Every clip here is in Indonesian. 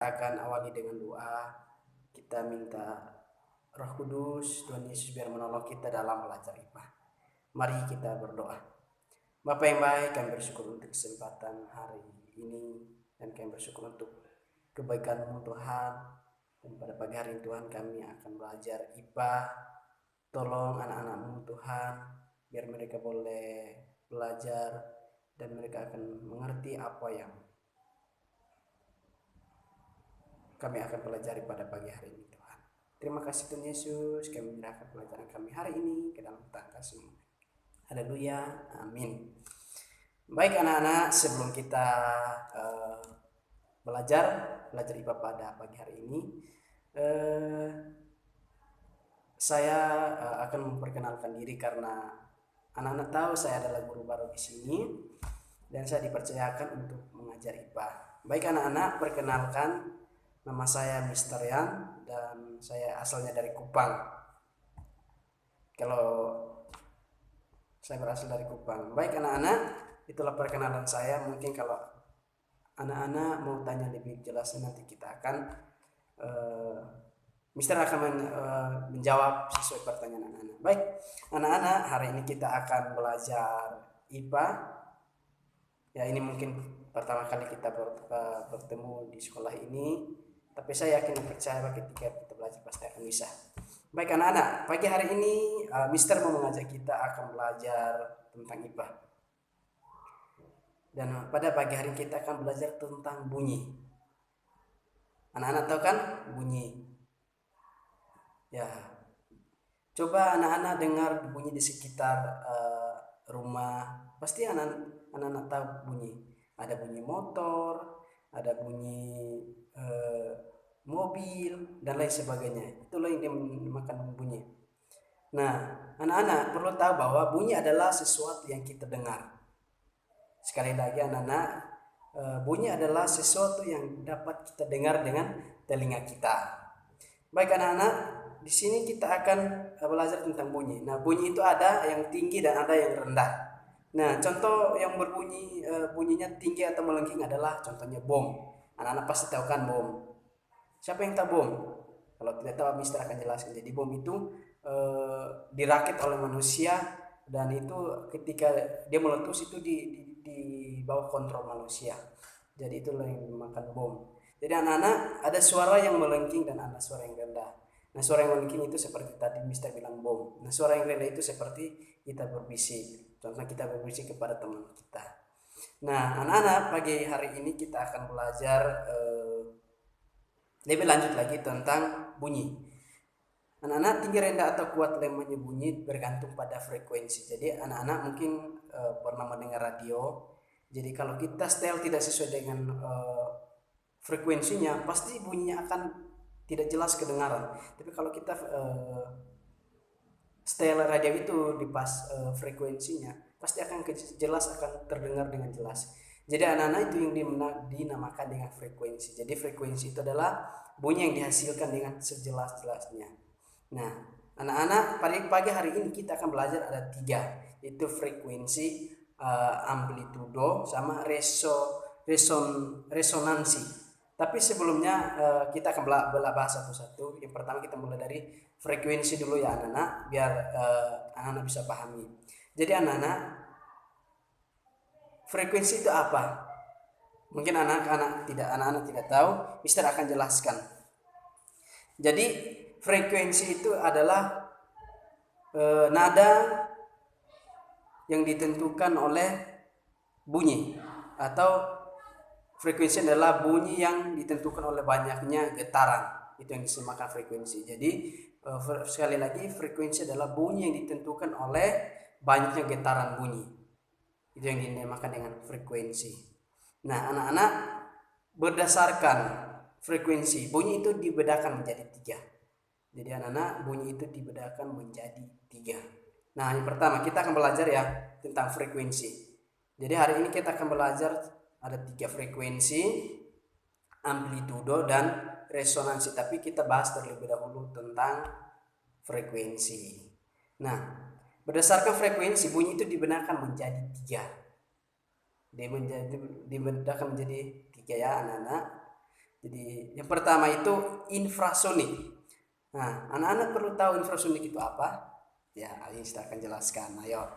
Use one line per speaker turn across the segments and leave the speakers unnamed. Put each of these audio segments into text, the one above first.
akan awali dengan doa. Kita minta Roh Kudus, Tuhan Yesus biar menolong kita dalam belajar IPA. Mari kita berdoa. Bapa yang baik, kami bersyukur untuk kesempatan hari ini, dan kami bersyukur untuk kebaikan-Mu Tuhan. Dan pada pagi hari ini Tuhan, kami akan belajar IPA. Tolong anak-anak-Mu Tuhan, biar mereka boleh belajar dan mereka akan mengerti apa yang kami akan pelajari pada pagi hari ini Tuhan. Terima kasih Tuhan Yesus, kami menyerahkan pelajaran kami hari ini ke dalam tangan Kasih-Mu. Haleluya, amin. Baik anak-anak, sebelum kita belajar IPA pada pagi hari ini, saya akan memperkenalkan diri karena anak-anak tahu saya adalah guru baru di sini dan saya dipercayakan untuk mengajar IPA. Baik anak-anak, perkenalkan, nama saya Mr. Yan dan saya asalnya dari Kupang. Kalau saya berasal dari Kupang. Baik anak-anak, itulah perkenalan saya. Mungkin kalau anak-anak mau tanya lebih jelas nanti kita akan Mister akan menjawab sesuai pertanyaan anak-anak. Baik anak-anak, hari ini kita akan belajar IPA. Ya, ini mungkin pertama kali kita bertemu di sekolah ini, tapi saya yakin dan percaya ketika kita belajar pasti akan bisa. Baik anak-anak, pagi hari ini Mister mau mengajak kita akan belajar tentang IPA. Dan pada pagi hari ini kita akan belajar tentang bunyi. Anak-anak tahu kan bunyi? Ya, coba anak-anak dengar bunyi di sekitar rumah. Pasti anak-anak tahu bunyi. Ada bunyi motor, ada bunyi mobil dan lain sebagainya. Itulah yang dinamakan bunyi. Nah, anak-anak perlu tahu bahwa bunyi adalah sesuatu yang kita dengar. Sekali lagi anak-anak, bunyi adalah sesuatu yang dapat kita dengar dengan telinga kita. Baik anak-anak, di sini kita akan belajar tentang bunyi. Nah, bunyi itu ada yang tinggi dan ada yang rendah. Nah, contoh yang berbunyi bunyinya tinggi atau melengking adalah contohnya bom. Anak-anak pasti tahu kan bom. Siapa yang tahu bom? Kalau tidak tahu, Mister akan jelaskan. Jadi bom itu dirakit oleh manusia dan itu ketika dia meletus itu di bawah kontrol manusia. Jadi itulah yang dimakan bom. Jadi anak-anak ada suara yang melengking dan ada suara yang rendah. Nah, suara yang melengking itu seperti tadi Mister bilang bom. Nah, suara yang rendah itu seperti kita berbisik. Contohnya kita berbisik kepada teman kita. Nah, anak-anak, pagi hari ini kita akan belajar lebih lanjut lagi tentang bunyi. Anak-anak, tinggi rendah atau kuat lemahnya bunyi bergantung pada frekuensi. Jadi anak-anak mungkin pernah mendengar radio. Jadi kalau kita setel tidak sesuai dengan frekuensinya, pasti bunyinya akan tidak jelas kedengaran. Tapi kalau kita setel radio itu di pas frekuensinya, pasti akan jelas, akan terdengar dengan jelas. Jadi anak-anak itu yang dinamakan dengan frekuensi. Jadi frekuensi itu adalah bunyi yang dihasilkan dengan sejelas-jelasnya. Nah, anak-anak, pada pagi hari ini kita akan belajar ada 3, yaitu frekuensi, amplitudo, sama resonansi. Tapi sebelumnya kita akan bahas satu-satu. Yang pertama kita mulai dari frekuensi dulu ya anak-anak, biar anak-anak bisa pahami. Jadi anak-anak, frekuensi itu apa? Mungkin anak-anak tidak tahu, Mister akan jelaskan. Jadi frekuensi itu adalah nada yang ditentukan oleh bunyi, atau frekuensi adalah bunyi yang ditentukan oleh banyaknya getaran. Itu yang disemakan frekuensi. Jadi sekali lagi, frekuensi adalah bunyi yang ditentukan oleh banyaknya getaran bunyi. Itu yang dinamakan dengan frekuensi. Nah, anak-anak, berdasarkan frekuensi, bunyi itu dibedakan menjadi 3. Jadi anak-anak, bunyi itu dibedakan menjadi 3. Nah, yang pertama kita akan belajar ya tentang frekuensi. Jadi hari ini kita akan belajar ada 3 frekuensi, amplitudo dan resonansi. Tapi kita bahas terlebih dahulu tentang frekuensi. Nah, berdasarkan frekuensi, bunyi itu dibedakan menjadi 3. Dibedakan menjadi 3 ya anak-anak. Jadi Yang pertama itu infrasonik. Nah, anak-anak perlu tahu infrasonik itu apa? Ya, Aysta akan jelaskan. Ayo.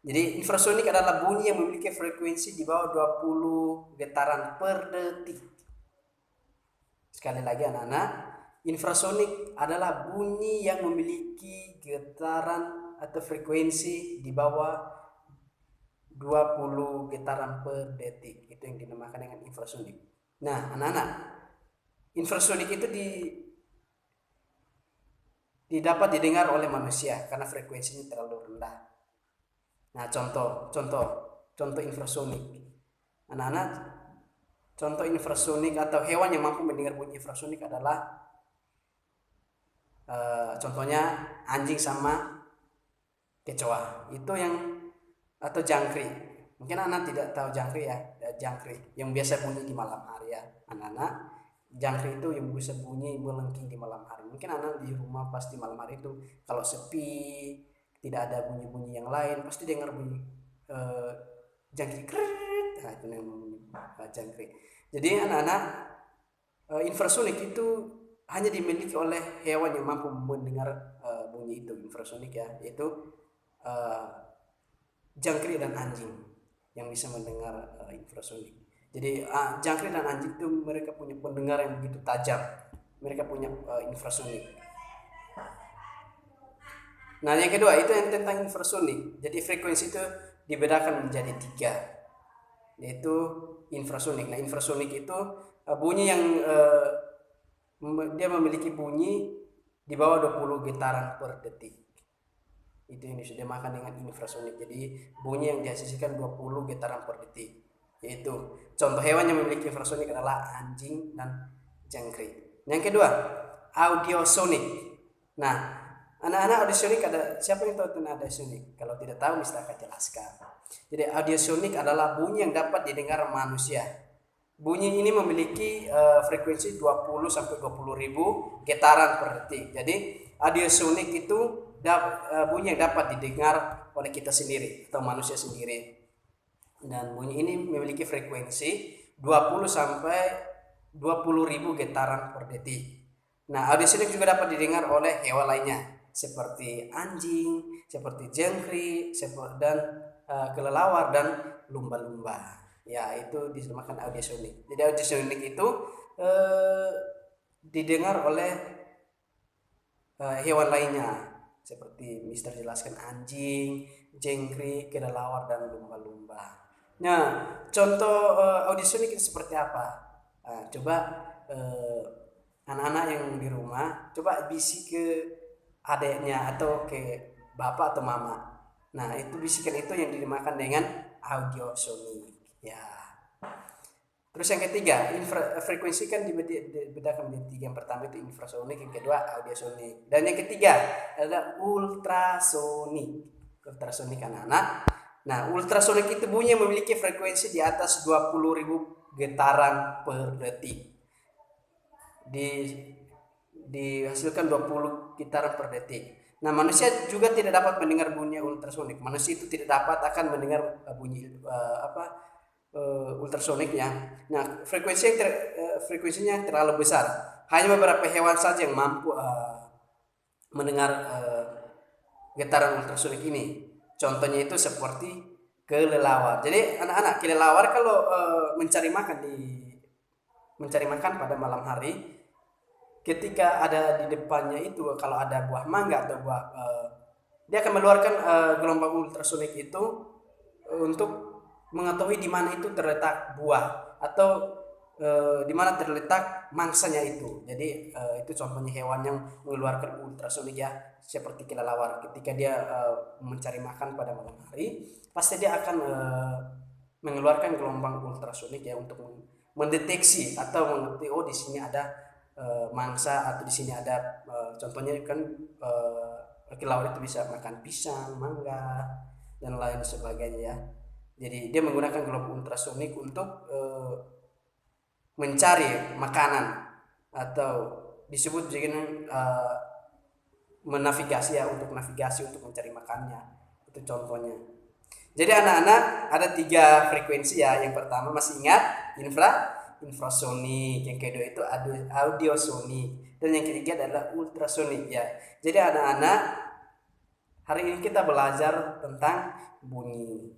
Jadi infrasonik adalah bunyi yang memiliki frekuensi di bawah 20 getaran per detik. Sekali lagi anak-anak, infrasonik adalah bunyi yang memiliki getaran atau frekuensi di bawah 20 getaran per detik. Itu yang dinamakan dengan infrasonik. Nah, anak-anak, infrasonik itu dapat didengar oleh manusia karena frekuensinya terlalu rendah. Nah, contoh infrasonik. Anak-anak, contoh infrasonik atau hewan yang mampu mendengar bunyi infrasonik adalah contohnya anjing sama kecoa. Itu yang atau jangkrik. Mungkin anak tidak tahu jangkrik ya, jangkrik yang biasa bunyi di malam hari ya, anak-anak. Jangkrik itu yang bisa bunyi melengking di malam hari. Mungkin anak di rumah pasti malam hari itu kalau sepi, tidak ada bunyi-bunyi yang lain, pasti dengar bunyi jangkrik. Nah, itu namanya jangkrik. Jadi anak-anak, infrasonik itu hanya dimiliki oleh hewan yang mampu mendengar bunyi itu infrasonik ya, yaitu jangkrik dan anjing yang bisa mendengar infrasonik. Jadi jangkrik dan anjing itu mereka punya pendengar yang begitu tajam. Mereka punya infrasonik. Nah, yang kedua itu yang tentang infrasonik. Jadi frekuensi itu dibedakan menjadi 3, yaitu infrasonik. Nah, infrasonik itu bunyi yang dia memiliki bunyi di bawah 20 getaran per detik. Itu yang dinamakan dengan infrasonik. Jadi bunyi yang dihasilkan 20 getaran per detik. Yaitu contoh hewan yang memiliki infrasonik adalah anjing dan jangkrik. Yang kedua, audiosonik. Nah, anak-anak, audiosonik ada, siapa yang tahu tentang audiosonik? Kalau tidak tahu, Mister akan jelaskan. Jadi audiosonik adalah bunyi yang dapat didengar manusia. Bunyi ini memiliki frekuensi 20 sampai 20 ribu getaran per detik. Jadi audiosonik itu bunyi yang dapat didengar oleh kita sendiri atau manusia sendiri. Dan bunyi ini memiliki frekuensi 20 sampai 20 ribu getaran per detik. Nah, audiosonik juga dapat didengar oleh hewan lainnya seperti anjing, seperti jangkrik, dan kelelawar dan lumba-lumba. Ya, itu dinamakan audiosonik. Jadi audiosonik itu didengar oleh hewan lainnya seperti Mister jelaskan anjing, jangkrik, kelelawar dan lumba-lumba. Nah, contoh audiosonik itu seperti apa? Coba anak-anak yang di rumah coba bisik ke adiknya atau ke bapak atau mama. Nah, itu bisikan itu yang dinamakan dengan audiosonik. Ya. Terus yang ketiga, frekuensi kan dibedakan menjadi 3. Yang pertama itu infrasonik, yang kedua audiosonik, dan yang ketiga adalah ultrasonik. Ultrasonik anak-anak. Nah, ultrasonik itu bunyi yang memiliki frekuensi di atas 20 ribu getaran per detik. Dihasilkan 20 getaran per detik. Nah, manusia juga tidak dapat mendengar bunyi ultrasonik. Manusia itu tidak dapat akan mendengar bunyi ultrasoniknya. Nah, frekuensinya terlalu besar. Hanya beberapa hewan saja yang mampu mendengar getaran ultrasonik ini. Contohnya itu seperti kelelawar. Jadi anak-anak, kelelawar kalau mencari makan pada malam hari, ketika ada di depannya itu, kalau ada buah mangga atau buah, dia akan mengeluarkan gelombang ultrasonik itu untuk mengetahui di mana itu terletak buah atau di mana terletak mangsanya itu. Jadi itu contohnya hewan yang mengeluarkan ultrasonik ya, seperti kelelawar. Ketika dia mencari makan pada malam hari, pasti dia akan mengeluarkan gelombang ultrasonik ya untuk mendeteksi atau mengerti, oh di sini ada mangsa, atau di sini ada contohnya kan kelelawar itu bisa makan pisang, mangga dan lain sebagainya ya. Jadi dia menggunakan gelombang ultrasonik untuk mencari makanan, atau disebut juga menavigasi ya, untuk navigasi untuk mencari makannya. Itu contohnya. Jadi anak-anak ada 3 frekuensi ya. Yang pertama masih ingat infrasonik, yang kedua itu audiosonik, dan yang ketiga adalah ultrasonik ya. Jadi anak-anak, hari ini kita belajar tentang bunyi.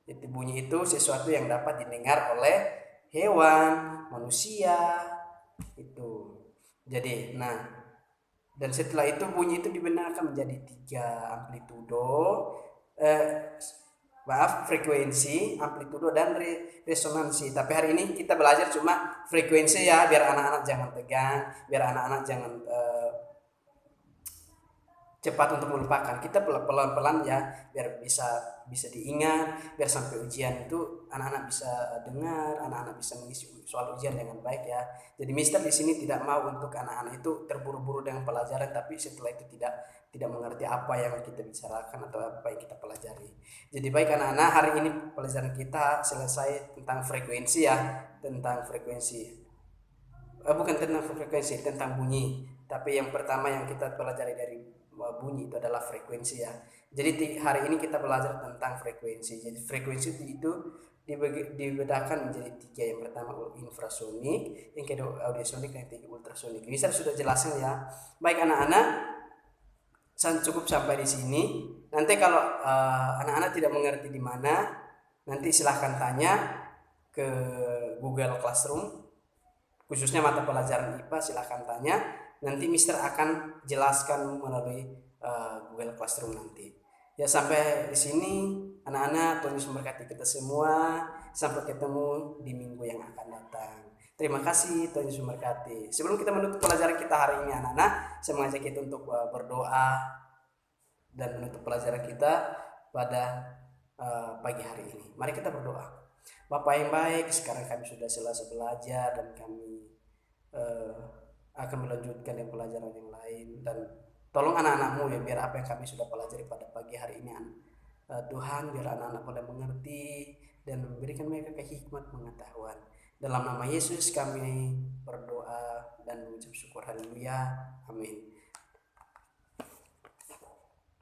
Bunyi itu sesuatu yang dapat didengar oleh hewan, manusia itu. Jadi, dan setelah itu bunyi itu dibenarkan menjadi 3 amplitudo, frekuensi, amplitudo, dan resonansi. Tapi hari ini kita belajar cuma frekuensi ya, biar anak-anak jangan tegang, biar anak-anak jangan cepat untuk melupakan. Kita pelan-pelan ya, biar bisa diingat, biar sampai ujian itu anak-anak bisa dengar, anak-anak bisa mengisi soal ujian dengan baik ya. Jadi Mister di sini tidak mau untuk anak-anak itu terburu-buru dengan pelajaran, tapi setelah itu tidak mengerti apa yang kita bicarakan atau apa yang kita pelajari. Jadi baik anak-anak, hari ini pelajaran kita selesai tentang frekuensi ya, tentang frekuensi. Bukan tentang frekuensi, tentang bunyi. Tapi yang pertama yang kita pelajari dari bunyi itu adalah frekuensi ya. Jadi hari ini kita belajar tentang frekuensi. Jadi frekuensi itu dibedakan menjadi 3. Yang pertama infrasonik, yang kedua audiosonik, yang ketiga ultrasonik. Bisa sudah jelaskan ya. Baik anak-anak, cukup sampai di sini. Nanti kalau anak-anak tidak mengerti di mana, nanti silahkan tanya ke Google Classroom, khususnya mata pelajaran IPA, silahkan tanya. Nanti Mister akan jelaskan melalui Google Classroom nanti. Ya sampai di sini anak-anak, Tuhan Yesus memberkati kita semua. Sampai ketemu di minggu yang akan datang. Terima kasih, Tuhan Yesus memberkati. Sebelum kita menutup pelajaran kita hari ini anak-anak, saya mengajak kita untuk berdoa dan menutup pelajaran kita pada pagi hari ini. Mari kita berdoa. Bapa yang baik, sekarang kami sudah selesai belajar dan kami akan melanjutkan yang pelajaran yang lain, dan tolong anak-anakmu ya, biar apa yang kami sudah pelajari pada pagi hari ini Tuhan, biar anak-anak boleh mengerti dan memberikan mereka kehikmat pengetahuan. Dalam nama Yesus kami berdoa dan mengucap syukur, haleluya, amin.